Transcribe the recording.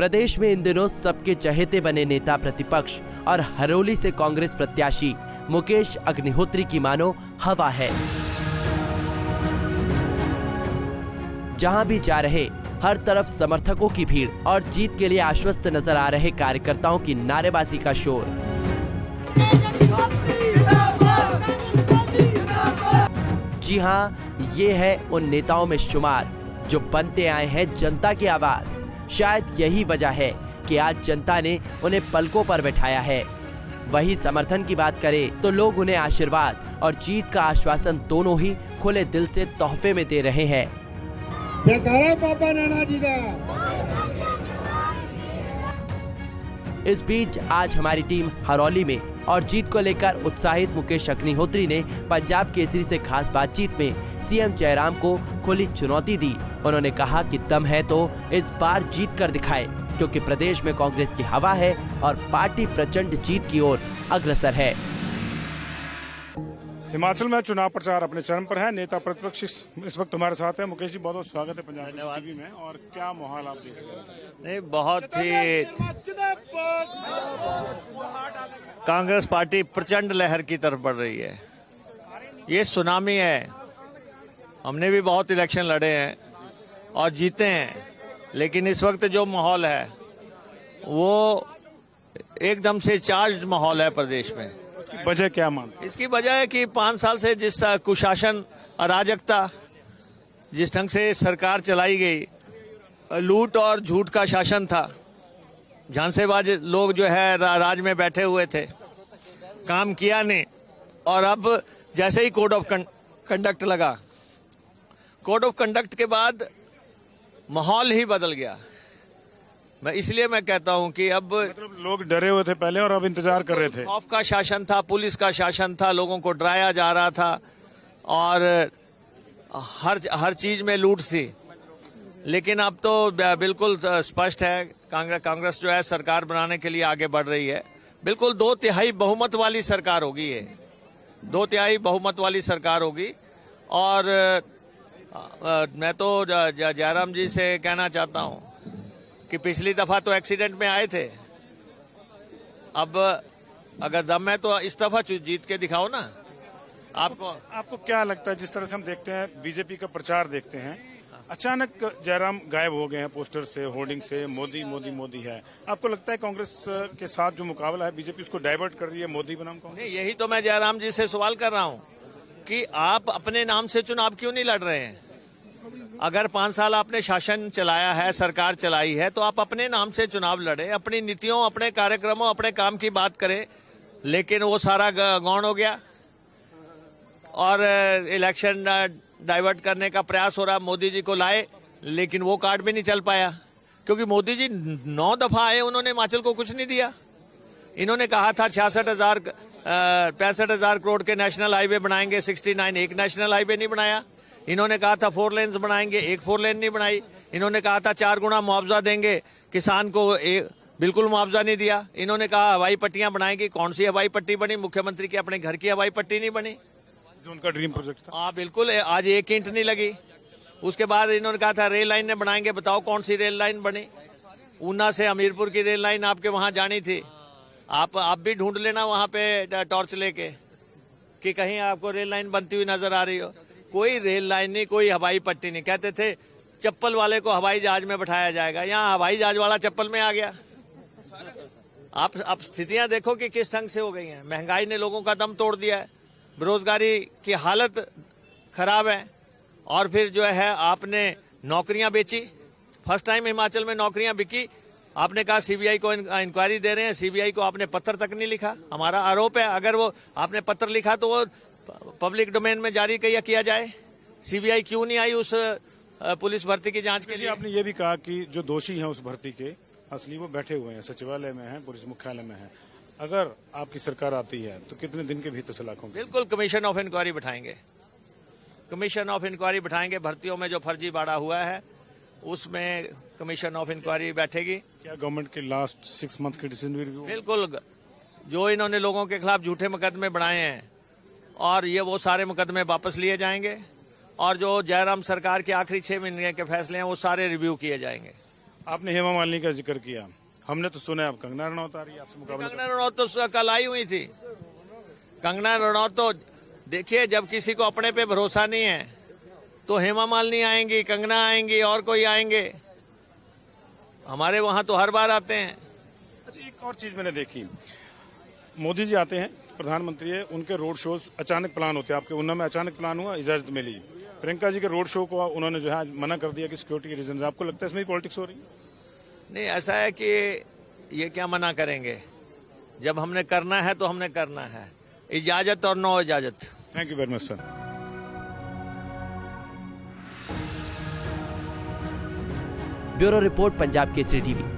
प्रदेश में इन दिनों सबके चहेते बने नेता प्रतिपक्ष और हरोली से कांग्रेस प्रत्याशी मुकेश अग्निहोत्री की मानो हवा है। जहां भी जा रहे हर तरफ समर्थकों की भीड़ और जीत के लिए आश्वस्त नजर आ रहे कार्यकर्ताओं की नारेबाजी का शोर। जी हां, ये है उन नेताओं में शुमार जो बनते आए हैं जनता की आवाज। शायद यही वजह है कि आज जनता ने उन्हें पलकों पर बैठाया है। वही समर्थन की बात करें तो लोग उन्हें आशीर्वाद और जीत का आश्वासन दोनों ही खुले दिल से तोहफे में दे रहे हैं। पापा नैना जी दा। इस बीच आज हमारी टीम हरौली में और जीत को लेकर उत्साहित मुकेश अग्निहोत्री ने पंजाब केसरी से खास बातचीत में सीएम जयराम को खुली चुनौती दी। उन्होंने कहा कि दम है तो इस बार जीत कर दिखाए, क्योंकि प्रदेश में कांग्रेस की हवा है और पार्टी प्रचंड जीत की ओर अग्रसर है। हिमाचल में चुनाव प्रचार अपने चरम पर है। नेता प्रतिपक्ष इस वक्त हमारे साथ है। मुकेश जी, बहुत बहुत स्वागत है पंजाब टीवी में। और क्या माहौल आप देख रहे हैं? नहीं, बहुत ही कांग्रेस पार्टी प्रचंड लहर की तरफ बढ़ रही है। ये सुनामी है। हमने भी बहुत इलेक्शन लड़े हैं और जीते हैं, लेकिन इस वक्त जो माहौल है वो एकदम से चार्ज माहौल है प्रदेश में। इसकी वजह क्या मानते हैं? इसकी वजह है कि 5 साल से जिस कुशासन, अराजकता, जिस ढंग से सरकार चलाई गई, लूट और झूठ का शासन था। झांसेबाज लोग जो है राज में बैठे हुए थे, काम किया नहीं। और अब जैसे ही कोड ऑफ कंडक्ट लगा, कोड ऑफ कंडक्ट के बाद माहौल ही बदल गया। इसलिए मैं कहता हूं कि अब मतलब लोग डरे हुए थे पहले और अब इंतजार कर रहे थे। खौफ का शासन था, पुलिस का शासन था, लोगों को डराया जा रहा था और हर चीज में लूट थी। लेकिन अब तो बिल्कुल स्पष्ट है, कांग्रेस जो है सरकार बनाने के लिए आगे बढ़ रही है। बिल्कुल 2/3 बहुमत वाली सरकार होगी। ये 2/3 बहुमत वाली सरकार होगी। और मैं तो जयराम जी से कहना चाहता हूं कि पिछली दफा तो एक्सीडेंट में आए थे, अब अगर दम है तो इस दफा जीत के दिखाओ ना। आपको क्या लगता है, जिस तरह से हम देखते हैं बीजेपी का प्रचार देखते हैं, अचानक जयराम गायब हो गए हैं पोस्टर से, होर्डिंग से, मोदी मोदी मोदी है। आपको लगता है कांग्रेस के साथ जो मुकाबला है बीजेपी उसको डाइवर्ट कर रही है मोदी बनाम कांग्रेस? नहीं, यही तो मैं जयराम जी से सवाल कर रहा हूं कि आप अपने नाम से चुनाव क्यों नहीं लड़ रहे हैं? अगर 5 साल आपने शासन चलाया है, सरकार चलाई है, तो आप अपने नाम से चुनाव लड़े, अपनी नीतियों, अपने कार्यक्रमों, अपने काम की बात करें। लेकिन वो सारा गौण हो गया और इलेक्शन डाइवर्ट करने का प्रयास हो रहा। मोदी जी को लाए, लेकिन वो कार्ड भी नहीं चल पाया, क्योंकि मोदी जी 9 दफा आए, उन्होंने हिमाचल को कुछ नहीं दिया। इन्होंने कहा था 65,000 करोड़ के नेशनल हाईवे बनाएंगे, 69 एक नेशनल हाईवे नहीं बनाया। इन्होंने कहा था 4 लेन्स बनाएंगे, एक 4 लेन नहीं बनाई। इन्होंने कहा था 4 गुना मुआवजा देंगे किसान को, बिल्कुल मुआवजा नहीं दिया। इन्होंने कहा हवाई पट्टियां बनाएंगे, कौन सी हवाई पट्टी बनी? मुख्यमंत्री की अपने घर की हवाई पट्टी नहीं बनी, जो उनका ड्रीम प्रोजेक्ट था। हाँ बिल्कुल, आज 1 ईंट नहीं लगी। उसके बाद इन्होंने कहा था रेल लाइन बनाएंगे, बताओ कौन सी रेल लाइन बनी? ऊना से हमीरपुर की रेल लाइन आपके वहां जानी थी, आप भी ढूंढ लेना वहां पे टॉर्च लेके कि कहीं आपको रेल लाइन बनती हुई नजर आ रही हो। कोई रेल लाइन नहीं, कोई हवाई पट्टी नहीं। कहते थे चप्पल वाले को हवाई जहाज में बैठाया जाएगा, यहाँ हवाई जहाज वाला चप्पल में आ गया। आप स्थितियां देखो कि किस ढंग से हो गई हैं। महंगाई ने लोगों का दम तोड़ दिया है, बेरोजगारी की हालत खराब है। और फिर जो है आपने नौकरियां बेची। फर्स्ट टाइम हिमाचल में नौकरियां बिकी। आपने कहा सीबीआई को इंक्वायरी दे रहे हैं, सीबीआई को आपने पत्र तक नहीं लिखा। हमारा आरोप है, अगर वो आपने पत्र लिखा तो वो पब्लिक डोमेन में जारी किया जाए। सीबीआई क्यों नहीं आई उस पुलिस भर्ती की जांच के लिए? आपने ये भी कहा कि जो दोषी हैं उस भर्ती के असली वो बैठे हुए हैं, सचिवालय में हैं, पुलिस मुख्यालय में हैं। अगर आपकी सरकार आती है तो कितने दिन के भीतर सलाख होंगे? बिल्कुल कमीशन ऑफ इंक्वायरी बैठाएंगे। कमीशन ऑफ इंक्वायरी बैठाएंगे। भर्तियों में जो फर्जी बाड़ा हुआ है उसमें कमीशन ऑफ इंक्वायरी बैठेगी। क्या गवर्नमेंट के लास्ट 6 मंथ के डिसीजन रिव्यू? बिल्कुल, जो इन्होंने लोगों के खिलाफ झूठे मुकदमे बनाए हैं और ये वो सारे मुकदमे वापस लिए जाएंगे। और जो जयराम सरकार के आखिरी 6 महीने के फैसले हैं वो सारे रिव्यू किए जाएंगे। आपने हेमा मालिनी का जिक्र किया, हमने तो सुना है अब कंगना रनौत आ रही है आपसे मुकाबला कंगना रनौत तो कल आई हुई थी। कंगना रनौत तो देखिए, जब किसी को अपने पे भरोसा नहीं है तो हेमा मालिनी आएंगी, कंगना आएंगी और कोई आएंगे। हमारे वहां तो हर बार आते हैं। अच्छा, एक और चीज मैंने देखी, मोदी जी आते हैं, प्रधानमंत्री है, उनके रोड शोज अचानक प्लान होते हैं। आपके उन्ना में अचानक प्लान हुआ, इजाजत मिली। प्रियंका जी के रोड शो को उन्होंने जो है मना कर दिया कि सिक्योरिटी के रीजन। आपको लगता है इसमें पॉलिटिक्स हो रही है? नहीं, ऐसा है कि ये क्या मना करेंगे, जब हमने करना है तो हमने करना है, इजाजत और नो इजाजत। Thank you very much sir. Bureau report, Punjab Kesari TV.